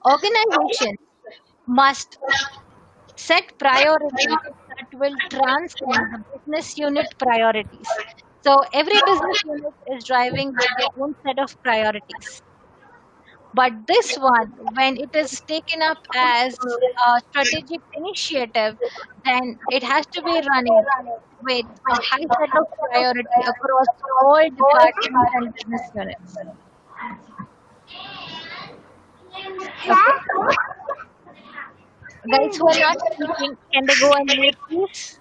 Organizations must set priorities that will transcend the business unit priorities. So every business unit is driving with their own set of priorities. But this one, when it is taken up as a strategic initiative, then it has to be running with a high set of priority across all departments and business units. Okay, guys who are not speaking, can they go on mute, please?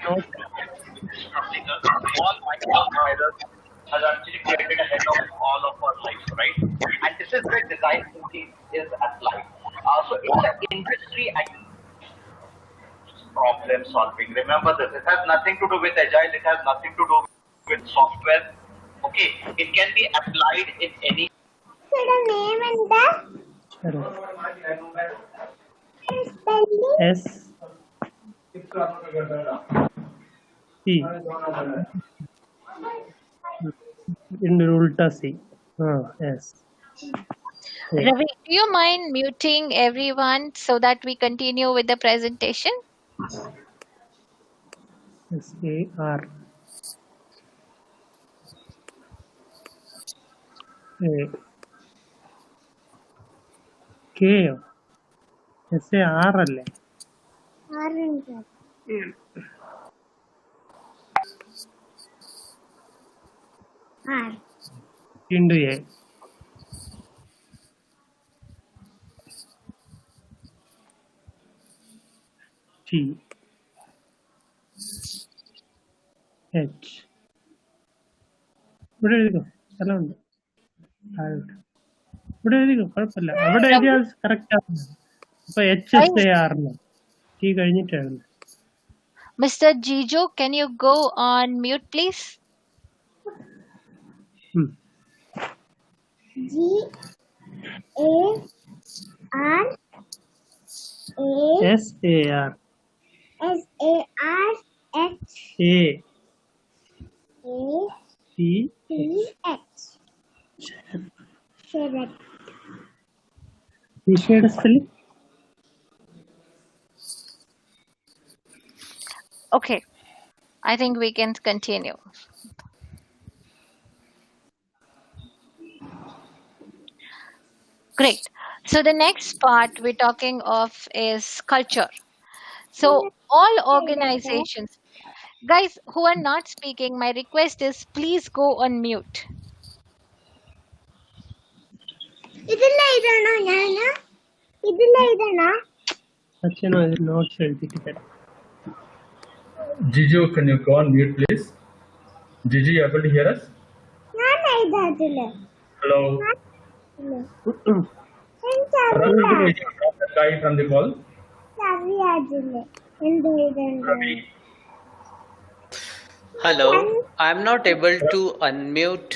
Note. All microservices has actually created ahead of all of our lives, right? And this is where design thinking is applied. So it's an industry and problem solving. Remember this. It has nothing to do with agile. It has nothing to do with software. Okay, it can be applied in any. S C in ulta C. Yes. Ravi, do you mind muting everyone so that we continue with the presentation? SAR A K SAR അല്ലേ into A T H ഇവിടെ എഴുതിക്കോ സ്ഥലമുണ്ട് താഴോട്ട് ഇവിടെ എഴുതിക്കോ കുഴപ്പമില്ല അവിടെ എഴുതിയാൽ കറക്റ്റ് ആണ് ഇപ്പൊ HSAR T കഴിഞ്ഞിട്ടായിരുന്നു. Mr. Jijo, can you go on mute, please? SAR A C Shade spelling. Okay, I think we can continue. Great. So the next part we're talking of is culture. So all organizations, guys who are not speaking, my request is please go on mute. Notes എഴുതിട്ട് Jiju, can you go on mute, please? Jiju, you able to hear us? Hello. Ravi, drop the guy from the call. Ravi. Hello, I'm not able to unmute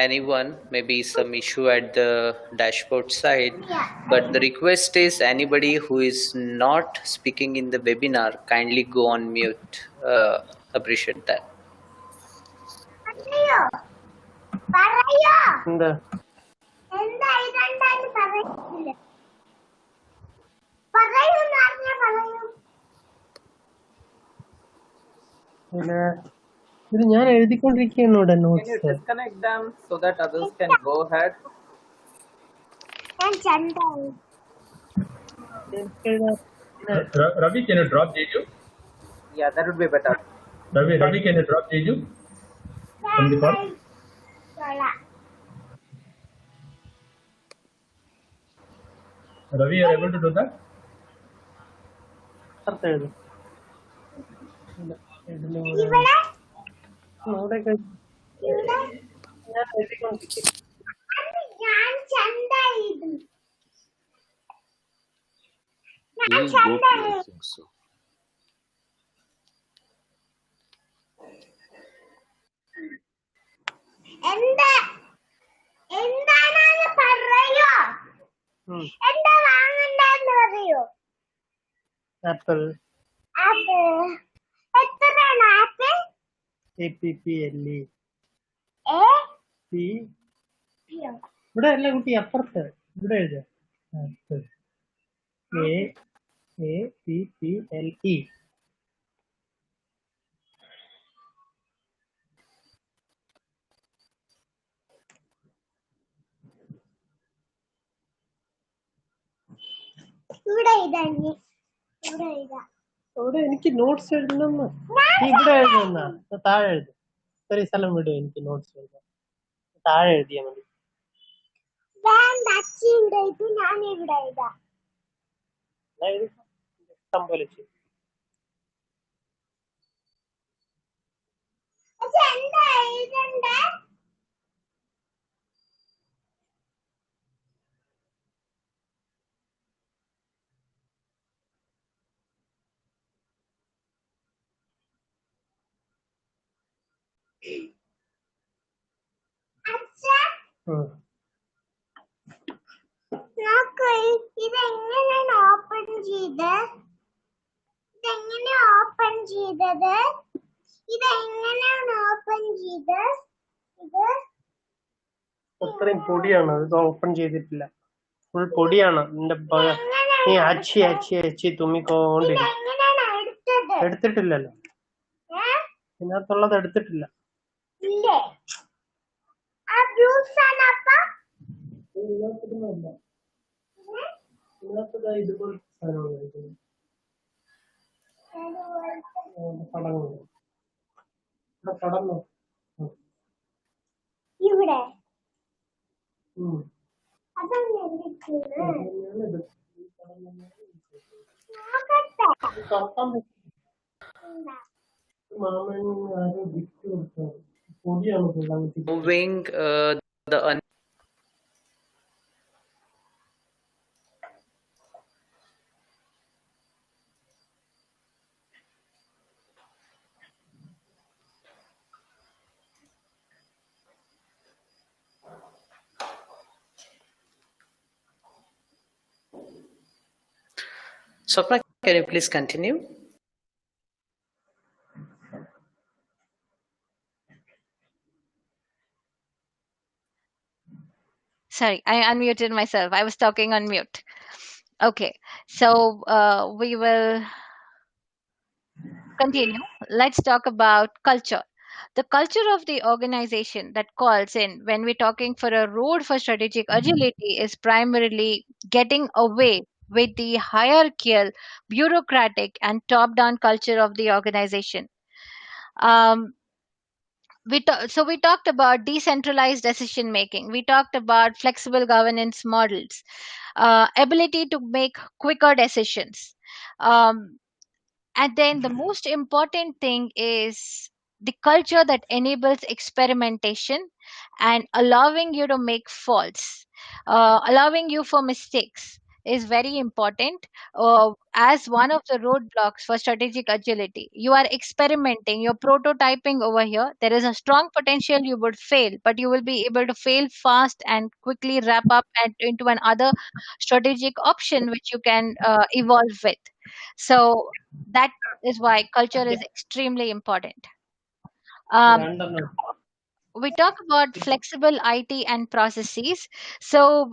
anyone, maybe some issue at the dashboard side, but the request is anybody who is not speaking in the webinar, kindly go on mute. Appreciate that. എന്താ ഇത് ഞാൻ എഴുതിക്കൊണ്ടിരിക്കുകയാണ് ഇവിടെ Can you notes. disconnect them so that others can go ahead? Ravi, can you drop Jiju? Yeah, that would be better. Ravi, can you drop Jiju from the call? Ravi, you are able to do that? അർത്ഥം എഴുതും ഞാൻ എഴുതിക്കൊണ്ടിരിക്കും. Apple APPLE. P. ഇവിടെ അല്ല കുട്ടി അപ്പുറത്ത് ഇവിടെ എഴുത APPLE. അവിടെ എനിക്ക് നോട്ട്സ് എഴുതണം. ഇവിടെ എഴുതുന്ന താഴെ എഴുതും. ഒരു സ്ഥലം വിടും എനിക്ക് നോട്ട്സ് എഴുതാൻ. താഴെ എഴുതിയാ മതി. ഇഷ്ടം പോലെ ചെയ്യും. ഇതെങ്ങനെയാണ് ഓപ്പൺ ചെയ്തത്? അത്രയും പൊടിയാണ്. ഇത് ഓപ്പൺ ചെയ്തിട്ടില്ല. ഫുൾ പൊടിയാണ്. നിന്റെ നീ അച്ചി അച്ചി അച്ചി തുമ്മിക്കോണ്ടിരിക്കും. എടുത്തിട്ടില്ലല്ലോ. ഇതിനകത്തുള്ളത് എടുത്തിട്ടില്ല. ഇതുപോലെ കടന്നു ഇവിടെ മാമൻ ആരോ ഗിഫ്റ്റ് കൊടുത്തത് പൊടിയാണ്. Moving the Swapna, can you please continue? Sorry, I unmuted myself. I was talking on mute. Okay, so we will continue. Let's talk about culture. The culture of the organization that calls in when we're talking for a road for strategic agility is primarily getting away with the hierarchical, bureaucratic, and top down culture of the organization. So we talked about decentralized decision making. We talked about flexible governance models, ability to make quicker decisions. And then the most important thing is the culture that enables experimentation and allowing you to make faults, allowing you for mistakes is very important as one of the roadblocks for strategic agility. You are experimenting, you're prototyping over here. There is a strong potential you would fail, but you will be able to fail fast and quickly wrap up into another strategic option which you can evolve with. So that is why culture is extremely important. Um, we talk about flexible IT and processes. So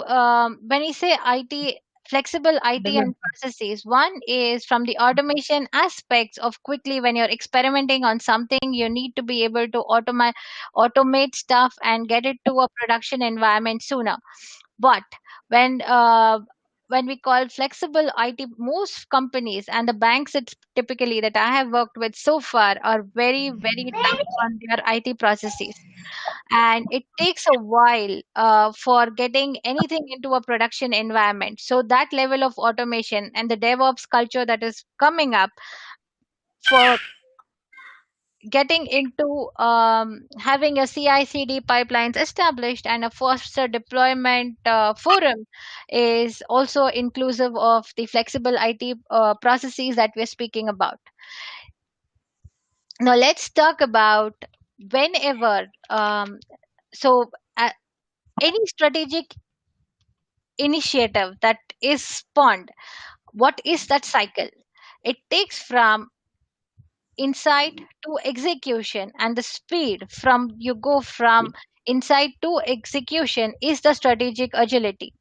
when you say IT, flexible IT and processes, one is from the automation aspects of quickly when you're experimenting on something, you need to be able to automate stuff and get it to a production environment sooner. But when when we call flexible IT, most companies and the banks it's typically that I have worked with so far are very, very tough on their IT processes. And it takes a while for getting anything into a production environment. So that level of automation and the DevOps culture that is coming up for getting into having a CI/CD pipelines established and a faster deployment forum is also inclusive of the flexible IT processes that we're speaking about. Now let's talk about whenever any strategic initiative that is spawned, what is that cycle? It takes from insight to execution, and the speed from you go from insight to execution is the strategic agility.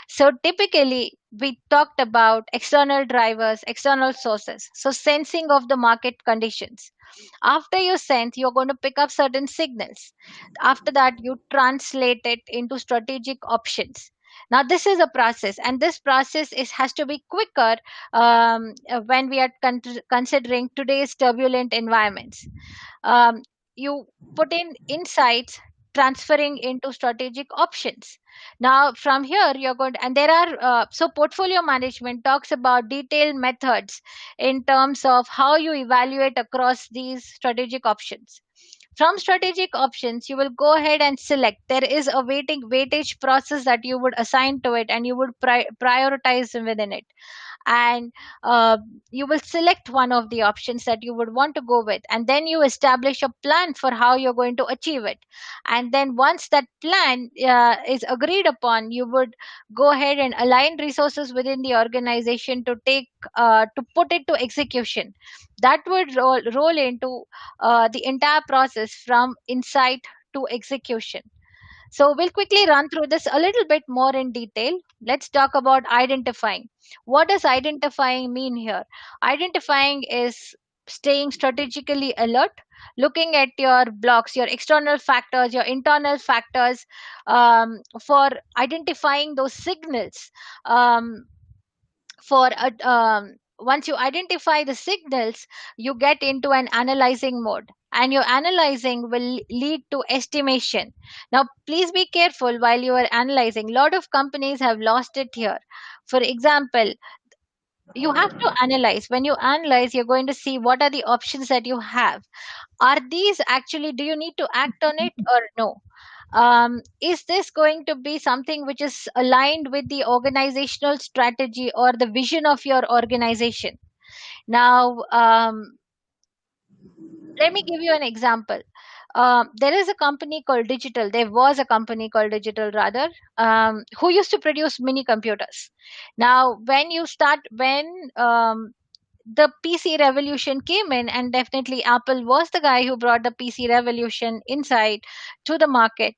So typically, we talked about external drivers, external sources. So sensing of the market conditions. After you sense, you're going to pick up certain signals. After that, you translate it into strategic options. Now, this is a process, and this process has to be quicker when we are considering today's turbulent environments. um, you put in insights transferring into strategic options. Now from here you're going to, and there are so portfolio management talks about detailed methods in terms of how you evaluate across these strategic options. From strategic options you will go ahead and select. There is a weightage process that you would assign to it, and you would prioritize within it. And uh, you will select one of the options that you would want to go with, and then you establish a plan for how you're going to achieve it. And then once that plan is agreed upon, you would go ahead and align resources within the organization to take to put it to execution. That would roll into the entire process from insight to execution. So we'll quickly run through this a little bit more in detail. Let's talk about identifying. What does identifying mean here? Identifying is staying strategically alert, looking at your blocks, your external factors, your internal factors, for identifying those signals. For Once you identify the signals, you get into an analyzing mode, and your analyzing will lead to estimation. Now please be careful while you are analyzing. A lot of companies have lost it here. For example, you have to analyze. When you analyze, you're going to see what are the options that you have. Are these actually, do you need to act on it or no? Is this going to be something which is aligned with the organizational strategy or the vision of your organization? Now, let me give you an example. There is a company called Digital. There was a company called Digital, rather, who used to produce mini computers. Now, when the PC revolution came in, and definitely Apple was the guy who brought the PC revolution inside to the market.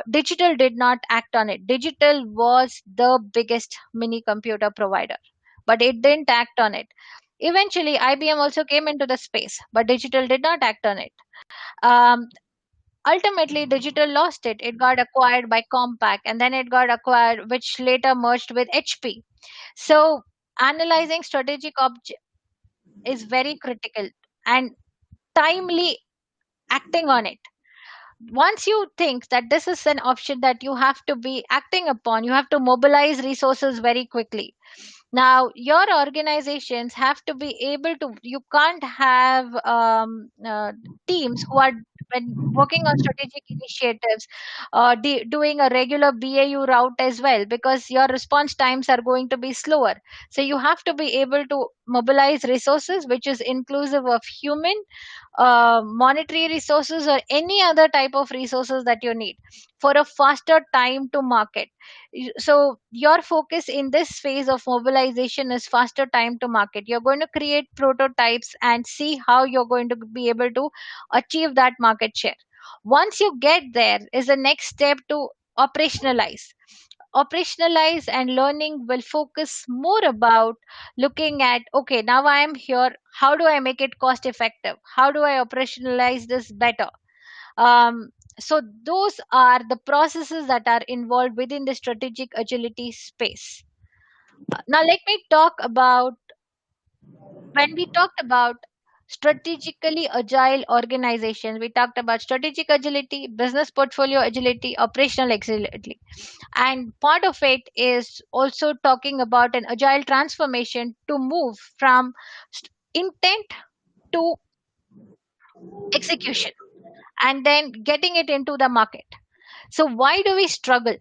Digital did not act on it. Digital was the biggest mini computer provider, but it didn't act on it. Eventually, IBM also came into the space, but Digital did not act on it. Um, Ultimately, Digital lost it. It got acquired by Compaq, and then it got acquired, which later merged with HP. So, analyzing strategic is very critical, and timely acting on it. Once you think that this is an option that you have to be acting upon, you have to mobilize resources very quickly. Now your organizations have to be able to, you can't have teams who are, when working on strategic initiatives, doing a regular BAU route as well, because your response times are going to be slower. So you have to be able to mobilize resources which is inclusive of human, monetary resources, or any other type of resources that you need for a faster time to market. So your focus in this phase of mobilization is faster time to market. You're going to create prototypes and see how you're going to be able to achieve that market share. Once you get there is the next step to operationalize. And learning will focus more about looking at, okay, now I am here, how do I make it cost effective, how do I operationalize this better? So those are the processes that are involved within the strategic agility space. Now let me talk about, when we talked about strategically agile organizations, we talked about strategic agility, business portfolio agility, operational agility. And part of it is also talking about an agile transformation to move from intent to execution, and then getting it into the market. So why do we struggle?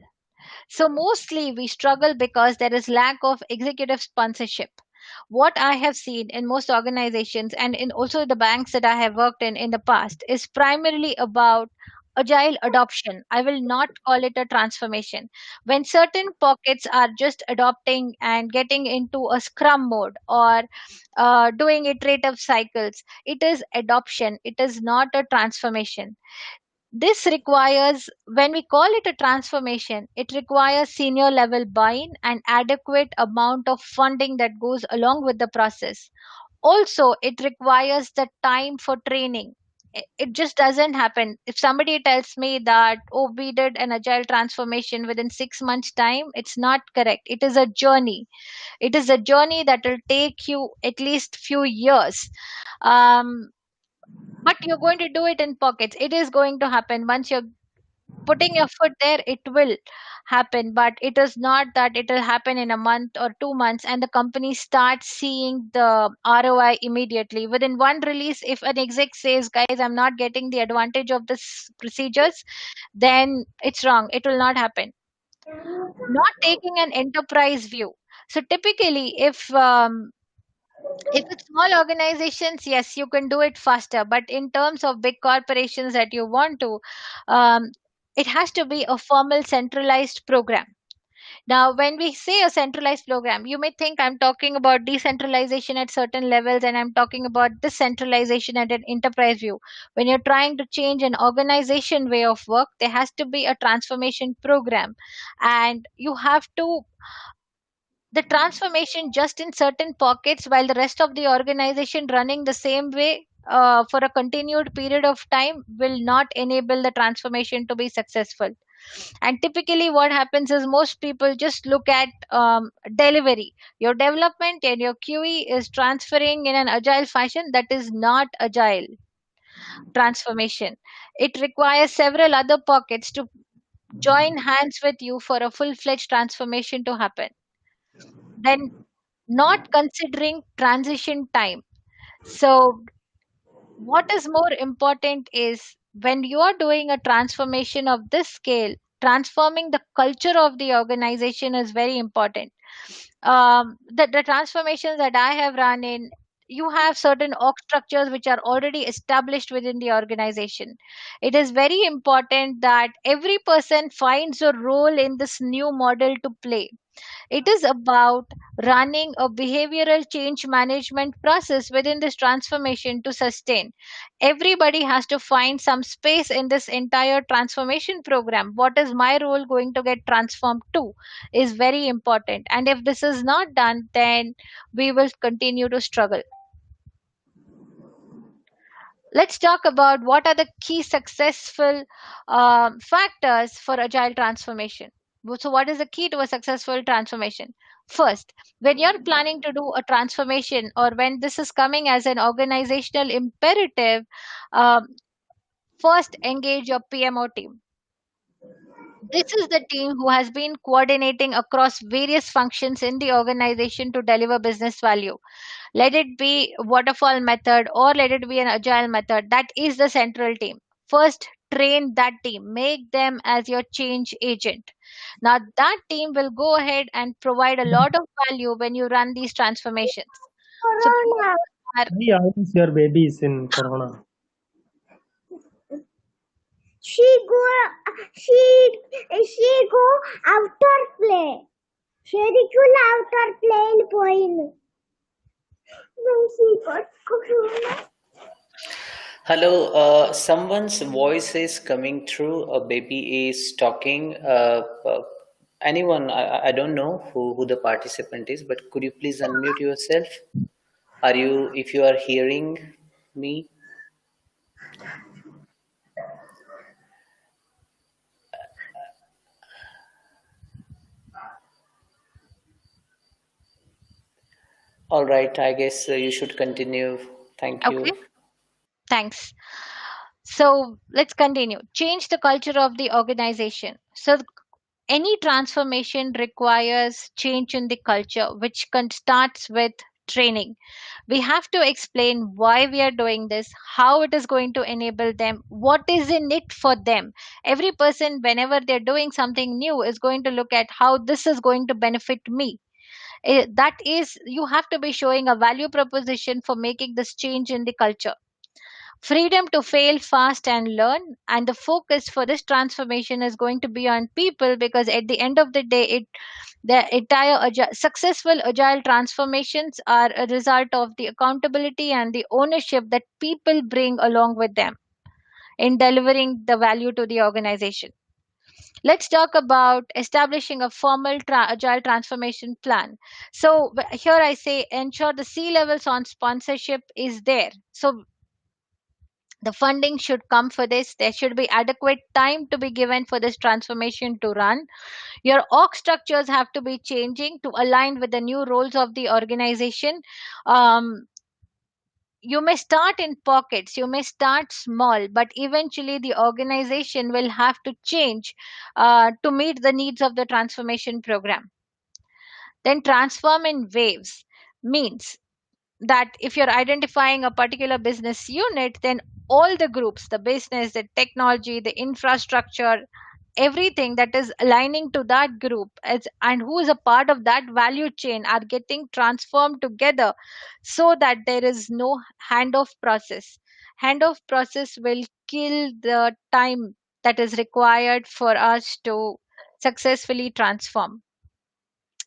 So mostly we struggle because there is lack of executive sponsorship. What I have seen in most organizations, and in also the banks that I have worked in the past, is primarily about agile adoption. I will not call it a transformation. When certain pockets are just adopting and getting into a scrum mode, or doing iterative cycles, it is adoption, it is not a transformation. This requires, when we call it a transformation, it requires senior level buy-in and adequate amount of funding that goes along with the process. Also, it requires the time for training. It just doesn't happen. If somebody tells me that, oh, we did an agile transformation within 6 months time, it's not correct. It is a journey. It is a journey that will take you at least few years. um, but you're going to do it in pockets. It is going to happen once you're putting your foot there, it will happen. But it is not that it will happen in a month or 2 months and the company starts seeing the ROI immediately within one release. If an exec says, guys, I'm not getting the advantage of this procedures, then it's wrong. It will not happen. Not taking an enterprise view. So typically, if it's small organizations, yes, you can do it faster. But in terms of big corporations that you want to, um, it has to be a formal centralized program. Now, when we say a centralized program, you may think I'm talking about decentralization at certain levels and I'm talking about decentralization at an enterprise view. When you're trying to change an organization way of work, there has to be a transformation program. And you have to, the transformation just in certain pockets while the rest of the organization running the same way for a continued period of time will not enable the transformation to be successful. And typically what happens is most people just look at delivery. Your development and your QE is transferring in an agile fashion. That is not agile transformation. It requires several other pockets to join hands with you for a full-fledged transformation to happen. Then, not considering transition time. So what is more important is when you are doing a transformation of this scale, transforming the culture of the organization is very important. The transformations that I have run in, you have certain org structures which are already established within the organization. It is very important that every person finds a role in this new model to play. It is about running a behavioral change management process within this transformation to sustain. Everybody has to find some space in this entire transformation program. What is my role going to get transformed to is very important. And if this is not done, then we will continue to struggle. Let's talk about what are the key successful factors for agile transformation. So, what is the key to a successful transformation? First, when you're planning to do a transformation or when this is coming as an organizational imperative, um, first engage your PMO team. This is the team who has been coordinating across various functions in the organization to deliver business value. Let it be waterfall method or let it be an agile method. That is the central team. First, train that team, make them as your change agent. Now that team will go ahead and provide a lot of value when you run these transformations. So Corona. are, Why always your babies in Corona? She go. She go outer play. Shericular outer play in point. When she got corona. Hello, someone's voice is coming through. A baby is talking. Anyone, I don't know who the participant is, but could you please unmute yourself? If you are hearing me? All right, I guess you should continue. Thank okay, you. thanks. So let's continue. Change the culture of the organization. So any transformation requires change in the culture, which starts with training. We have to explain why we are doing this, how it is going to enable them, what is in it for them. Every person, whenever they're doing something new, is going to look at how this is going to benefit me. That is, you have to be showing a value proposition for making this change in the culture. freedom to fail fast and learn, and the focus for this transformation is going to be on people, because at the end of the day, the entire successful agile transformations are a result of the accountability and the ownership that people bring along with them in delivering the value to the organization. Let's talk about establishing a formal agile transformation plan. So here I say ensure the C levels on sponsorship is there. So the funding should come for this. There should be adequate time to be given for this transformation to run. Your org structures have to be changing to align with the new roles of the organization. Um, you may start in pockets, you may start small, but eventually the organization will have to change to meet the needs of the transformation program. Then transform in waves means that if you're identifying a particular business unit, then all the groups, the business, the technology, the infrastructure, everything that is aligning to that group and who is a part of that value chain are getting transformed together, so that there is no handoff process. Handoff process will kill the time that is required for us to successfully transform.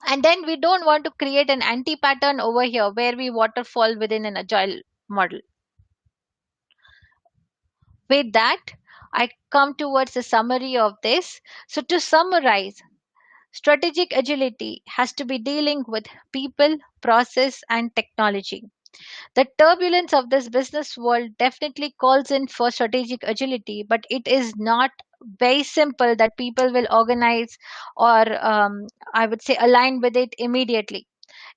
And then we don't want to create an anti pattern over here where we waterfall within an agile model. With that, I come towards a summary of this. So, to summarize, strategic agility has to be dealing with people, process, and technology. The turbulence of this business world definitely calls in for strategic agility, but it is not very simple that people will organize or I would say align with it immediately.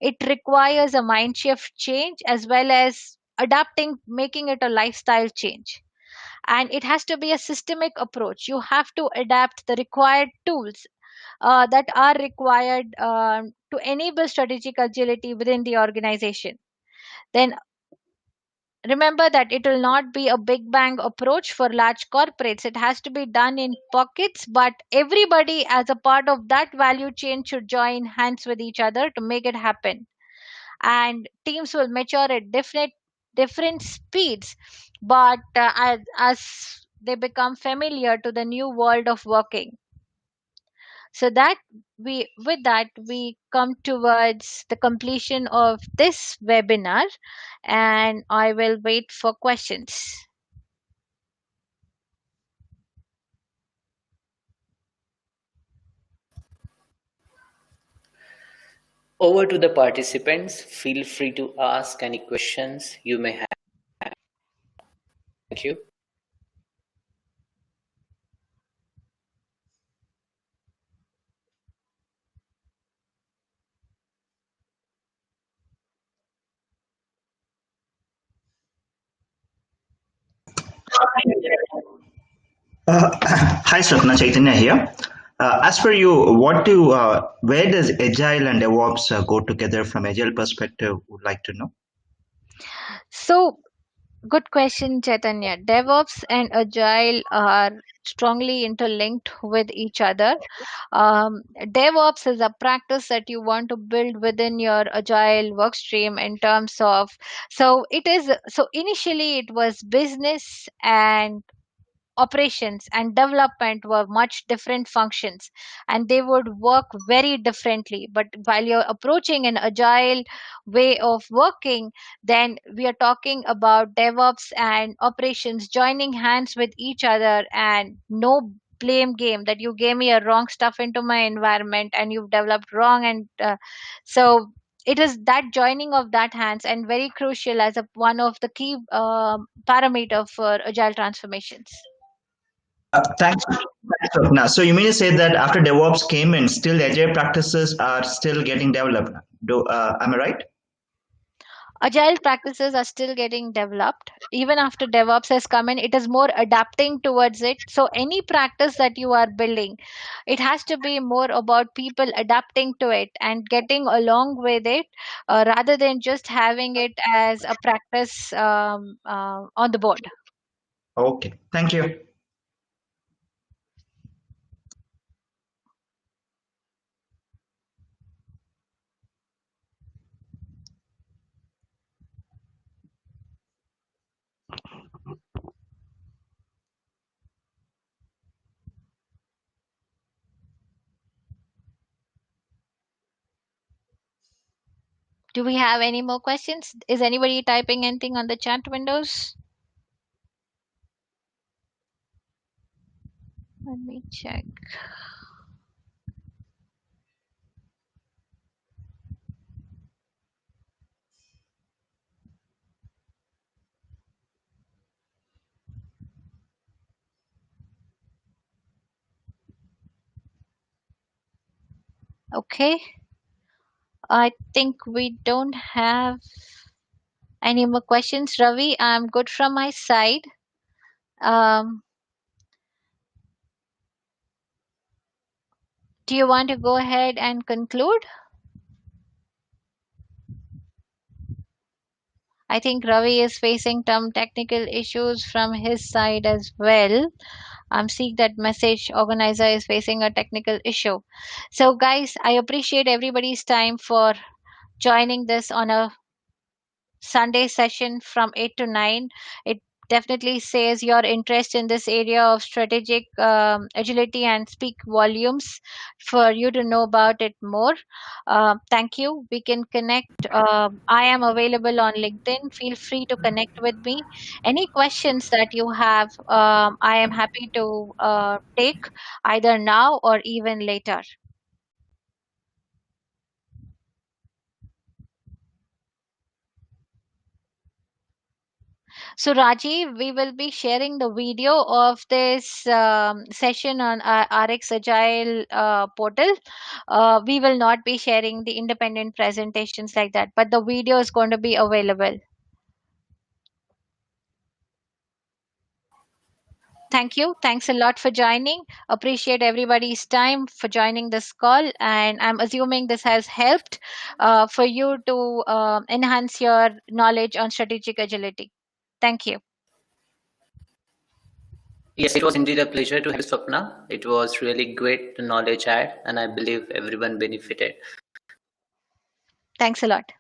It requires a mind shift change as well as adapting, making it a lifestyle change. And it has to be a systemic approach. You have to adapt the required tools that are required to enable strategic agility within the organization. Then remember that it will not be a big bang approach for large corporates. It has to be done in pockets, but everybody as a part of that value chain should join hands with each other to make it happen. And teams will mature at different speeds, but as they become familiar to the new world of working. So that we with that we come towards the completion of this webinar, and I will wait for questions. Over to the participants. Feel free to ask any questions you may have. Thank you. Hi, Swapna, Chaitanya here. As per you, where does Agile and DevOps go together from Agile perspective? Would like to know. So good question, Chaitanya. DevOps and Agile are strongly interlinked with each other. DevOps is a practice that you want to build within your Agile work stream in terms of, so initially it was business and operations and development were much different functions, and they would work very differently. But while you're approaching an agile way of working, then we are talking about DevOps and operations joining hands with each other, and no blame game that you gave me a wrong stuff into my environment and you've developed wrong. And so it is that joining of that hands and very crucial as one of the key parameter for agile transformations. Thanks, Swapna. So you mean to say that after DevOps came in, still Agile practices are still getting developed? Am I right? Agile practices are still getting developed even after DevOps has come in. It is more adapting towards it. So any practice that you are building, it has to be more about people adapting to it and getting along with it, rather than just having it as a practice on the board. Okay, thank you. Do we have any more questions? Is anybody typing anything on the chat windows? Let me check. Okay. I think we don't have any more questions. Ravi, I'm good from my side. Do you want to go ahead and conclude? I think Ravi is facing some technical issues from his side as well. I'm seeing that message organizer is facing a technical issue. So guys, I appreciate everybody's time for joining this on a Sunday session from 8 to 9. It definitely says your interest in this area of strategic agility and speak volumes for you to know about it more. Thank you. We can connect. I am available on LinkedIn. Feel free to connect with me. Any questions that you have, I am happy to take either now or even later. So, Rajiv, we will be sharing the video of this session on our RX Agile portal. We will not be sharing the independent presentations like that, but the video is going to be available. Thank you. Thanks a lot for joining. Appreciate everybody's time for joining this call. And I'm assuming this has helped for you to enhance your knowledge on strategic agility. Thank you. Yes, it was indeed a pleasure to have you, Swapna. It was really great knowledge add, and I believe everyone benefited. Thanks a lot.